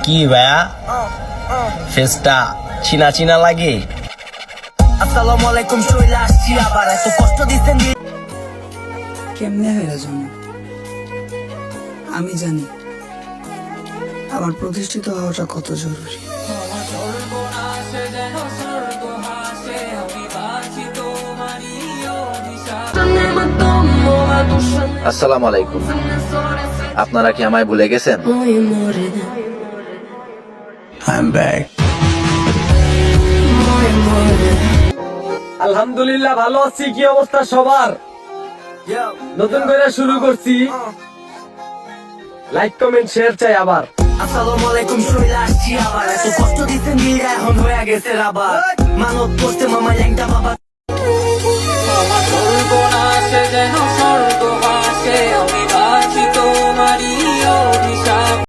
কি ভাইয়া ফেসটা চিনা চিনা লাগে। আসসালামু আলাইকুম, চলে আসছি আবার। এত কষ্ট দিচ্ছেন কেমনে হয়ে জন্ম আমি জানি, আমার প্রতিষ্ঠিত হওয়াটা কত জরুরি। আসসালামু আলাইকুম, আপনারা কি আমায় ভুলে গেছেন? আলহামদুলিল্লাহ ভালো আছি। কি অবস্থা সবার? নতুন করে শুরু করছি, লাইক কমেন্ট শেয়ার চাই আবার। আসসালামু আলাইকুম, চলে আসছি আবার। এত কষ্ট দিচ্ছেন দিয়ে এখন হয়ে গেছে আবার। মানত করতে মামা ল্যাংটা বাবা। যেন স্বর্গ ভাসে